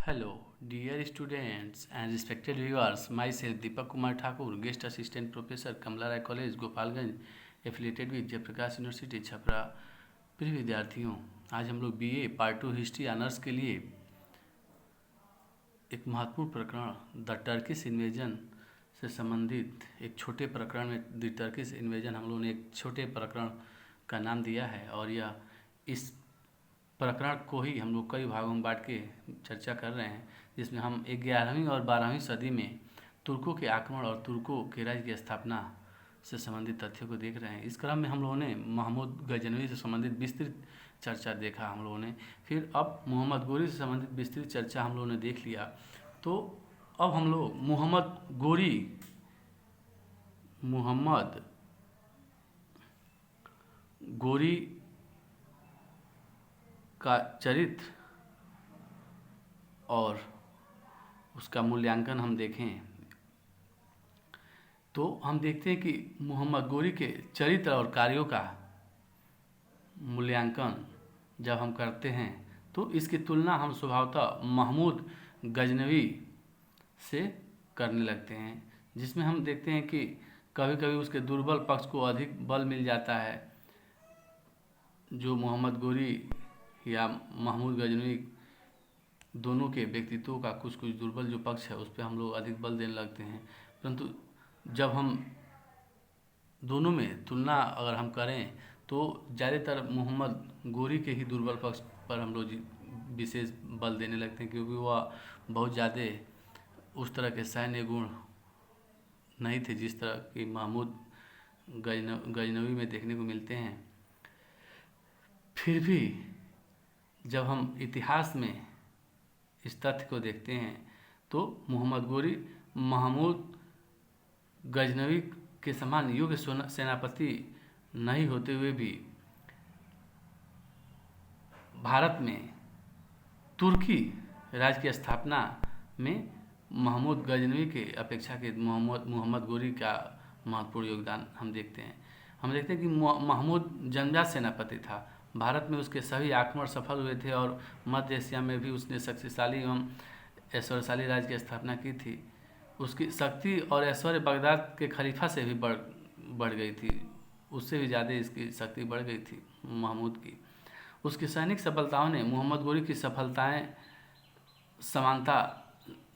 Hello, dear students and respected viewers. Myself Deepak Kumar Thakur, guest assistant professor, Kamla Rai College, Gopalganj, affiliated with Jayaprakash university Chhapra. प्रिय विद्यार्थियों, आज हम लोग BA part 2 history honours के लिए एक महत्वपूर्ण प्रकरण द टर्किश इन्वेजन से संबंधित एक छोटे प्रकरण में द टर्किश इन्वेजन हम लोगों ने एक छोटे प्रकरण का नाम दिया है और यह इस प्रकरण को ही हम लोग कई भागों में बांट के चर्चा कर रहे हैं, जिसमें हम 11वीं और 12वीं सदी में तुर्कों के आक्रमण और तुर्कों के राज्य की स्थापना से संबंधित तथ्यों को देख रहे हैं। इस क्रम में हम लोगों ने महमूद गजनवी से संबंधित विस्तृत चर्चा देखा हम लोगों ने, फिर अब मोहम्मद गोरी से संबंधित विस्तृत चर्चा हम लोगों ने देख लिया। तो अब हम लोग मोहम्मद गोरी का चरित्र और उसका मूल्यांकन हम देखें तो हम देखते हैं कि मोहम्मद गोरी के चरित्र और कार्यों का मूल्यांकन जब हम करते हैं तो इसकी तुलना हम स्वभावतः महमूद गजनवी से करने लगते हैं, जिसमें हम देखते हैं कि कभी कभी उसके दुर्बल पक्ष को अधिक बल मिल जाता है। जो मोहम्मद गोरी या महमूद गजनवी दोनों के व्यक्तित्व का कुछ कुछ दुर्बल जो पक्ष है उस पर हम लोग अधिक बल देने लगते हैं, परंतु जब हम दोनों में तुलना अगर हम करें तो ज़्यादातर मोहम्मद गोरी के ही दुर्बल पक्ष पर हम लोग विशेष बल देने लगते हैं, क्योंकि वह बहुत ज़्यादा उस तरह के सैन्य गुण नहीं थे जिस तरह की महमूद गजनवी में देखने को मिलते हैं। फिर भी जब हम इतिहास में इस तथ्य को देखते हैं तो मोहम्मद गोरी महमूद गजनवी के समान योग्य सेनापति नहीं होते हुए भी भारत में तुर्की राज्य की स्थापना में महमूद गजनवी के अपेक्षा के मोहम्मद गोरी का महत्वपूर्ण योगदान हम देखते हैं। हम देखते हैं कि महमूद जंगजात सेनापति था। भारत में उसके सभी आक्रमण सफल हुए थे और मध्य एशिया में भी उसने शक्तिशाली एवं ऐश्वर्यशाली राज्य की स्थापना की थी। उसकी शक्ति और ऐश्वर्य बगदाद के खलीफा से भी बढ़ गई थी, उससे भी ज़्यादा इसकी शक्ति बढ़ गई थी महमूद की। उसकी सैनिक सफलताओं ने मोहम्मद गोरी की सफलताएं समानता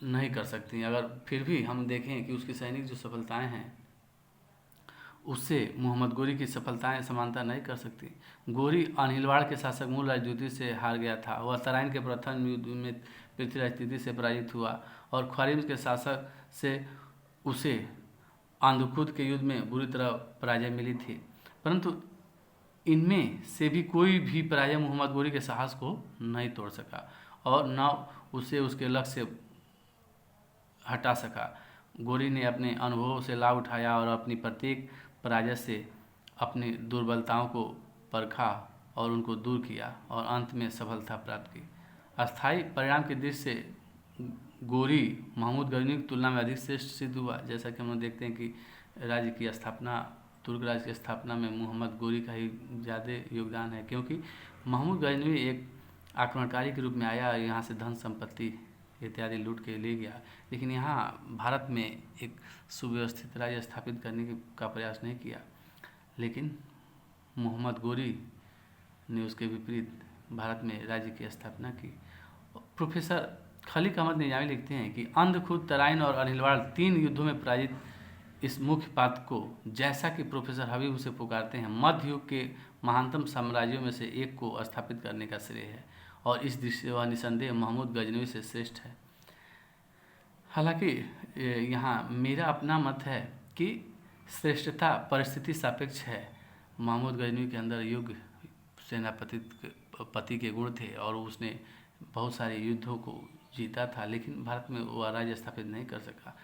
नहीं कर सकती। अगर फिर भी हम देखें कि उसकी सैनिक जो सफलताएं हैं उससे मोहम्मद गोरी की सफलताएं समानता नहीं कर सकती। गोरी अनिलवाड़ के शासक मूल राजदूती से हार गया था। वह तराइन के प्रथम युद्ध में पृथ्वीराज तृतीय से पराजित हुआ और ख्वारिज़म के शासक से उसे अंधकुद के युद्ध में बुरी तरह पराजय मिली थी, परंतु इनमें से भी कोई भी पराजय मोहम्मद गोरी के साहस को नहीं तोड़ सका और न उसे उसके लक्ष्य से हटा सका। गोरी ने अपने अनुभवों से लाभ उठाया और अपनी प्रत्येक पराजय से अपनी दुर्बलताओं को परखा और उनको दूर किया और अंत में सफलता प्राप्त की। अस्थायी परिणाम की दृष्टि से गोरी महमूद गजनवी की तुलना में अधिक श्रेष्ठ सिद्ध हुआ। जैसा कि हम लोग देखते हैं कि राज्य की स्थापना, तुर्क राज्य की स्थापना में मोहम्मद गोरी का ही ज़्यादा योगदान है, क्योंकि महमूद गजनवी एक आक्रमणकारी के रूप में आया और यहाँ से धन संपत्ति इत्यादि लूट के ले गया, लेकिन यहाँ भारत में एक सुव्यवस्थित राज्य स्थापित करने का प्रयास नहीं किया। लेकिन मोहम्मद गोरी ने उसके विपरीत भारत में राज्य की स्थापना की। प्रोफेसर खलीक अहमद निजामी लिखते हैं कि अंधकुद, तराइन और अनिलवाड़ 3 युद्धों में पराजित इस मुख्य पात्र को, जैसा कि प्रोफेसर हबीब उसे पुकारते हैं, मध्य युग के महानतम साम्राज्यों में से एक को स्थापित करने का श्रेय है और इस दृष्टि से वह निसंदेह महमूद गजनवी से श्रेष्ठ है। हालांकि यहाँ मेरा अपना मत है कि श्रेष्ठता परिस्थिति सापेक्ष है। महमूद गजनवी के अंदर योग्य सेनापति के गुण थे और उसने बहुत सारे युद्धों को जीता था, लेकिन भारत में वह राज्य स्थापित नहीं कर सका।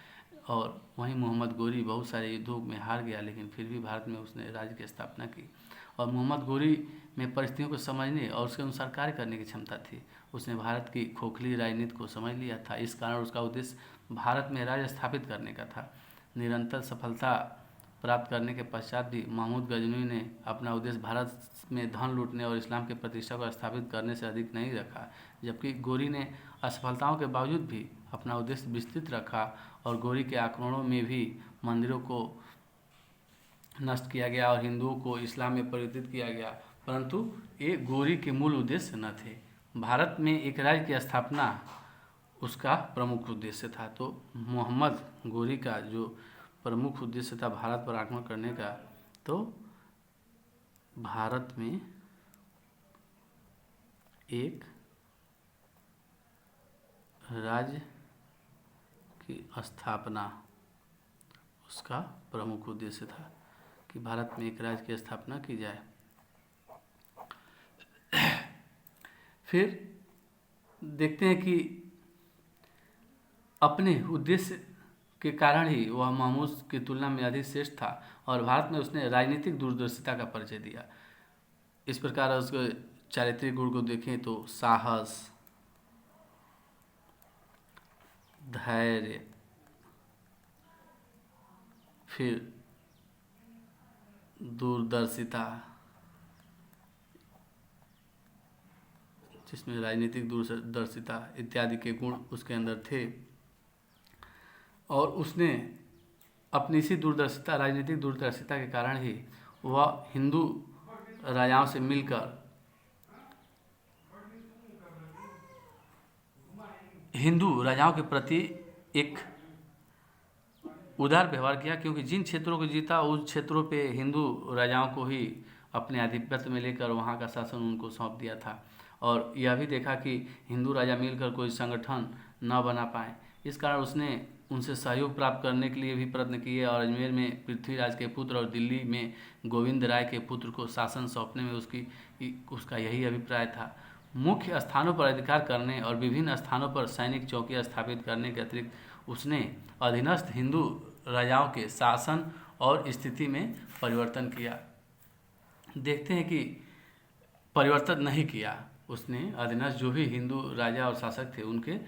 और वहीं मोहम्मद गोरी बहुत सारे युद्धों में हार गया, लेकिन फिर भी भारत में उसने राज्य की स्थापना की। और मोहम्मद गोरी में परिस्थितियों को समझने और उसके अनुसार कार्य करने की क्षमता थी। उसने भारत की खोखली राजनीति को समझ लिया था। इस कारण उसका उद्देश्य भारत में राज्य स्थापित करने का था। निरंतर सफलता प्राप्त करने के पश्चात भी महमूद गजनवी ने अपना उद्देश्य भारत में धन लूटने और इस्लाम की प्रतिष्ठा को स्थापित करने से अधिक नहीं रखा, जबकि गोरी ने असफलताओं के बावजूद भी अपना उद्देश्य विस्तृत रखा और गोरी के आक्रमणों में भी मंदिरों को नष्ट किया गया और हिंदुओं को इस्लाम में परिवर्तित किया गया, परंतु ये गोरी के मूल उद्देश्य न थे। भारत में एक राज्य की स्थापना उसका प्रमुख उद्देश्य था। तो मोहम्मद गोरी का जो प्रमुख उद्देश्य था भारत पर आक्रमण करने का, तो भारत में एक राज्य की स्थापना उसका प्रमुख उद्देश्य था कि भारत में एक राज्य की स्थापना की जाए। फिर देखते हैं कि अपने उद्देश्य के कारण ही वह महमूद की तुलना में अधिक श्रेष्ठ था और भारत में उसने राजनीतिक दूरदर्शिता का परिचय दिया। इस प्रकार उसके चारित्रिक गुण को देखें तो साहस, धैर्य, फिर दूरदर्शिता, जिसमें राजनीतिक दूरदर्शिता इत्यादि के गुण उसके अंदर थे और उसने अपनी इसी दूरदर्शिता, राजनीतिक दूरदर्शिता के कारण ही वह हिंदू राजाओं से मिलकर हिंदू राजाओं के प्रति एक उदार व्यवहार किया, क्योंकि जिन क्षेत्रों को जीता उन क्षेत्रों पे हिंदू राजाओं को ही अपने आधिपत्य में लेकर वहाँ का शासन उनको सौंप दिया था। और यह भी देखा कि हिंदू राजा मिलकर कोई संगठन न बना पाए, इस कारण उसने उनसे सहयोग प्राप्त करने के लिए भी प्रयत्न किए और अजमेर में पृथ्वीराज के पुत्र और दिल्ली में गोविंद राय के पुत्र को शासन सौंपने में उसका यही अभिप्राय था। मुख्य स्थानों पर अधिकार करने और विभिन्न स्थानों पर सैनिक चौकियां स्थापित करने के अतिरिक्त उसने अधीनस्थ हिंदू राजाओं के शासन और स्थिति में परिवर्तन किया। देखते हैं कि परिवर्तन नहीं किया उसने, अधीनस्थ जो भी हिंदू राजा और शासक थे उनके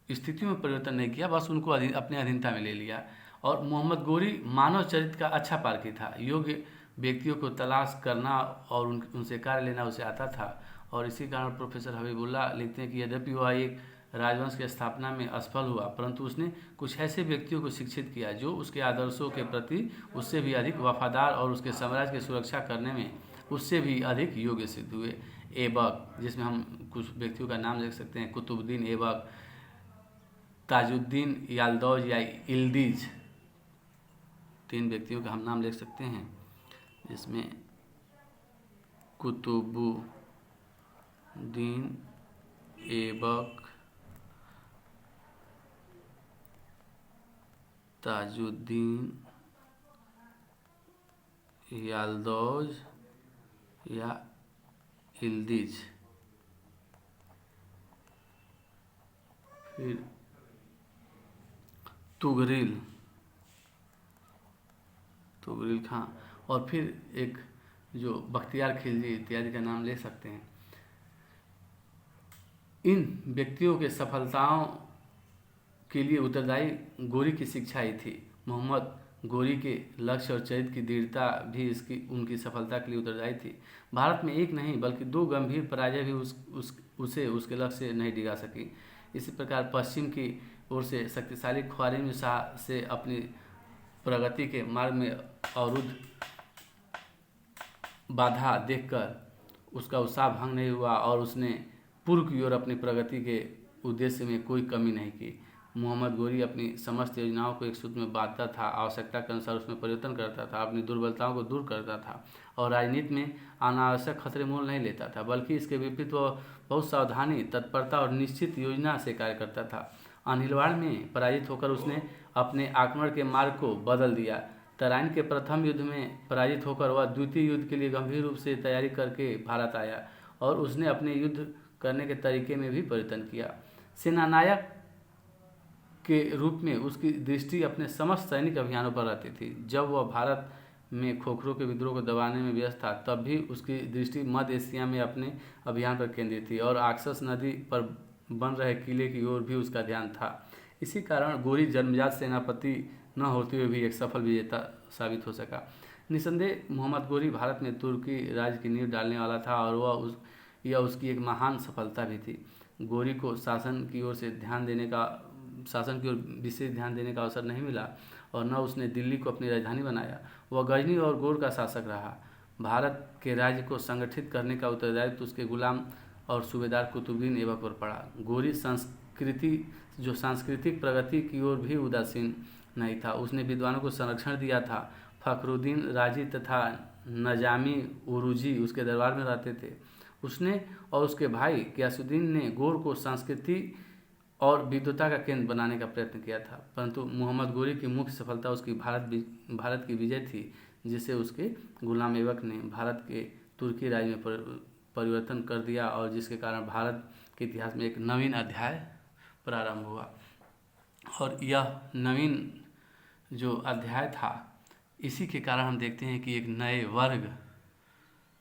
स्थितियों में परिवर्तन नहीं किया, बस उनको अपने अधीनता में ले लिया। और मोहम्मद गोरी मानव चरित्र का अच्छा पारखी था, योग्य व्यक्तियों को तलाश करना और उनसे कार्य लेना उसे आता था। और इसी कारण प्रोफेसर हबीबुल्लाह लिखते हैं कि यद्यपि वह एक राजवंश की स्थापना में असफल हुआ, परंतु उसने कुछ ऐसे व्यक्तियों को शिक्षित किया जो उसके आदर्शों के प्रति उससे भी अधिक वफादार और उसके साम्राज्य की सुरक्षा करने में उससे भी अधिक योग्य सिद्ध हुए। ऐबक, जिसमें हम कुछ व्यक्तियों का नाम लिख सकते हैं, कुतुबुद्दीन ऐबक, ताजुद्दीन याल्दौज या इल्दिज, 3 व्यक्तियों का हम नाम लिख सकते हैं, जिसमें कुतुबुद्दीन ऐबक, ताजुद्दीन याल्दौज या इल्दिज। फिर तुगरिल खां, और फिर एक जो बख्तियार खिलजी इत्यादि का नाम ले सकते हैं। इन व्यक्तियों के सफलताओं के लिए उत्तरदायी गोरी की शिक्षा ही थी। मोहम्मद गोरी के लक्ष्य और चरित्र की दृढ़ता भी उनकी सफलता के लिए उत्तरदायी थी। भारत में एक नहीं बल्कि 2 गंभीर पराजय भी उसे उसके लक्ष्य से नहीं डिगा सकी। इसी प्रकार पश्चिम की ओर से शक्तिशाली ख्वारिज़्म शाह से अपनी प्रगति के मार्ग में अवरुद्ध बाधा देखकर उसका उत्साह भंग नहीं हुआ और उसने पूर्व की ओर अपनी प्रगति के उद्देश्य में कोई कमी नहीं की। मोहम्मद गोरी अपनी समस्त योजनाओं को एक सूत्र में बांधता था, आवश्यकता के अनुसार उसमें परिवर्तन करता था, अपनी दुर्बलताओं को दूर करता था और राजनीति में अनावश्यक खतरे मोल नहीं लेता था, बल्कि इसके विपरीत वह बहुत सावधानी, तत्परता और निश्चित योजना से कार्य करता था। अनिलवाड़ में पराजित होकर उसने अपने आक्रमण के मार्ग को बदल दिया। तराइन के प्रथम युद्ध में पराजित होकर वह द्वितीय युद्ध के लिए गंभीर रूप से तैयारी करके भारत आया और उसने अपने युद्ध करने के तरीके में भी परिवर्तन किया। सेनानायक के रूप में उसकी दृष्टि अपने समस्त सैनिक अभियानों पर रहती थी। जब वह भारत में खोखरों के विद्रोह को दबाने में व्यस्त था, तब भी उसकी दृष्टि मध्य एशिया में अपने अभियान पर केंद्रित थी और आक्सस नदी पर बन रहे किले की ओर भी उसका ध्यान था। इसी कारण गोरी जन्मजात सेनापति न होते हुए भी एक सफल विजेता साबित हो सका। निसंदेह मोहम्मद गोरी भारत में तुर्की राज की नींव डालने वाला था और यह उसकी एक महान सफलता भी थी। गोरी को शासन की ओर विशेष ध्यान देने का अवसर नहीं मिला और न उसने दिल्ली को अपनी राजधानी बनाया। वह गजनी और गौर का शासक रहा। भारत के राज्य को संगठित करने का उत्तरदायित्व उसके गुलाम और सूबेदार कुतुबुद्दीन ऐबक पर पड़ा। गोरी सांस्कृतिक प्रगति की ओर भी उदासीन नहीं था। उसने विद्वानों को संरक्षण दिया था। फखरुद्दीन राजी तथा नजामी उरूजी उसके दरबार में रहते थे। उसने और उसके भाई गियासुद्दीन ने गौर को संस्कृति और विद्वता का केंद्र बनाने का प्रयत्न किया था, परंतु मोहम्मद गोरी की मुख्य सफलता उसकी भारत की विजय थी, जिसे उसके गुलाम ऐबक ने भारत के तुर्की राज्य में परिवर्तन कर दिया और जिसके कारण भारत के इतिहास में एक नवीन अध्याय प्रारंभ हुआ। और यह नवीन जो अध्याय था, इसी के कारण हम देखते हैं कि एक नए वर्ग,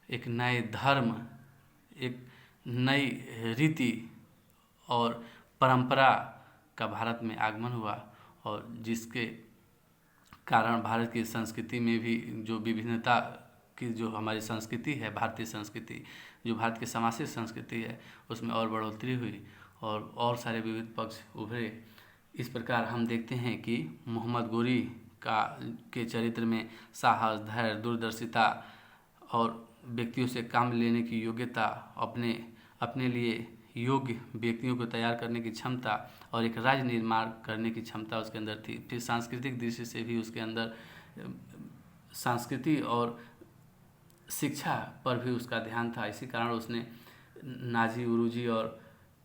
एक नए धर्म, एक नई रीति और परंपरा का भारत में आगमन हुआ और जिसके कारण भारत की संस्कृति में भी जो विभिन्नता की जो हमारी संस्कृति है, भारतीय संस्कृति, जो भारत की समाजिक संस्कृति है, उसमें और बढ़ोतरी हुई और सारे विविध पक्ष उभरे। इस प्रकार हम देखते हैं कि मोहम्मद गोरी के चरित्र में साहस, धैर्य, दूरदर्शिता और व्यक्तियों से काम लेने की योग्यता, अपने लिए योग्य व्यक्तियों को तैयार करने की क्षमता और एक राज्य निर्माण करने की क्षमता उसके अंदर थी। फिर सांस्कृतिक दृष्टि से भी उसके अंदर संस्कृति और शिक्षा पर भी उसका ध्यान था। इसी कारण उसने नाजी उरूजी और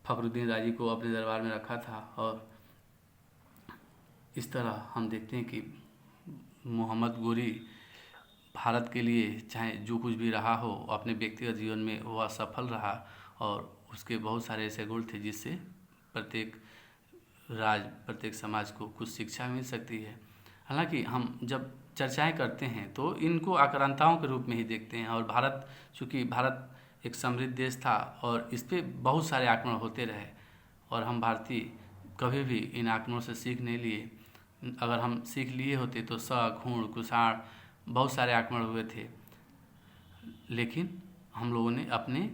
फखरुद्दीन राजी को अपने दरबार में रखा था। और इस तरह हम देखते हैं कि मोहम्मद गोरी भारत के लिए चाहे जो कुछ भी रहा हो, अपने व्यक्तिगत जीवन में वह सफल रहा और उसके बहुत सारे ऐसे गुण थे जिससे प्रत्येक राज्य, प्रत्येक समाज को कुछ शिक्षा मिल सकती है। हालांकि हम जब चर्चाएं करते हैं तो इनको आक्रांताओं के रूप में ही देखते हैं और चूँकि भारत एक समृद्ध देश था और इस पर बहुत सारे आक्रमण होते रहे और हम भारतीय कभी भी इन आक्रमणों से सीख नहीं लिए। अगर हम सीख लिए होते तो शक, हूण, कुषाण, बहुत सारे आक्रमण हुए थे, लेकिन हम लोगों ने अपने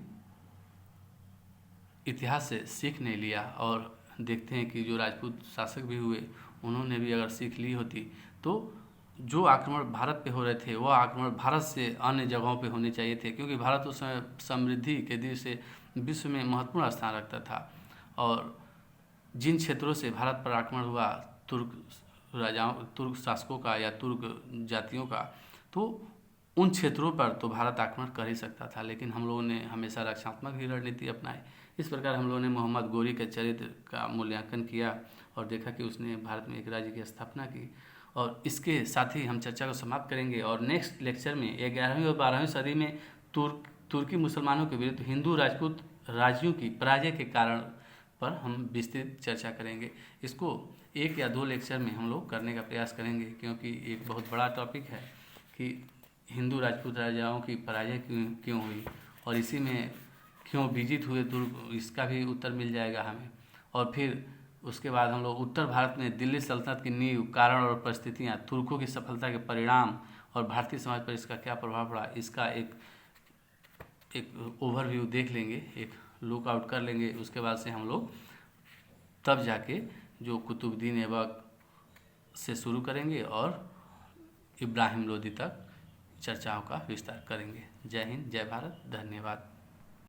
इतिहास से सीख नहीं लिया। और देखते हैं कि जो राजपूत शासक भी हुए, उन्होंने भी अगर सीख ली होती तो जो आक्रमण भारत पे हो रहे थे वह आक्रमण भारत से अन्य जगहों पे होने चाहिए थे, क्योंकि भारत उस समय समृद्धि के दृष्टि से विश्व में महत्वपूर्ण स्थान रखता था। और जिन क्षेत्रों से भारत पर आक्रमण हुआ तुर्क शासकों का या तुर्क जातियों का, तो उन क्षेत्रों पर तो भारत आक्रमण कर ही सकता था, लेकिन हम लोगों ने हमेशा रक्षात्मक ही रणनीति अपनाई। इस प्रकार हम लोगों ने मोहम्मद गोरी के चरित्र का मूल्यांकन किया और देखा कि उसने भारत में एक राज्य की स्थापना की। और इसके साथ ही हम चर्चा को समाप्त करेंगे और नेक्स्ट लेक्चर में 11वीं और 12वीं सदी में तुर्की मुसलमानों के विरुद्ध हिंदू राजपूत राज्यों की पराजय के कारण पर हम विस्तृत चर्चा करेंगे। इसको 1 या 2 लेक्चर में हम लोग करने का प्रयास करेंगे, क्योंकि एक बहुत बड़ा टॉपिक है कि हिंदू राजपूत राजाओं की पराजय क्यों हुई और इसी में क्यों विजित हुए तुर्क, इसका भी उत्तर मिल जाएगा हमें। और फिर उसके बाद हम लोग उत्तर भारत में दिल्ली सल्तनत की नींव, कारण और परिस्थितियाँ, तुर्कों की सफलता के परिणाम और भारतीय समाज पर इसका क्या प्रभाव पड़ा, इसका एक ओवरव्यू देख लेंगे, एक लुक आउट कर लेंगे। उसके बाद से हम लोग तब जाके जो कुतुबुद्दीन ऐबक से शुरू करेंगे और इब्राहिम लोदी तक चर्चाओं का विस्तार करेंगे। जय हिंद, जय भारत, धन्यवाद।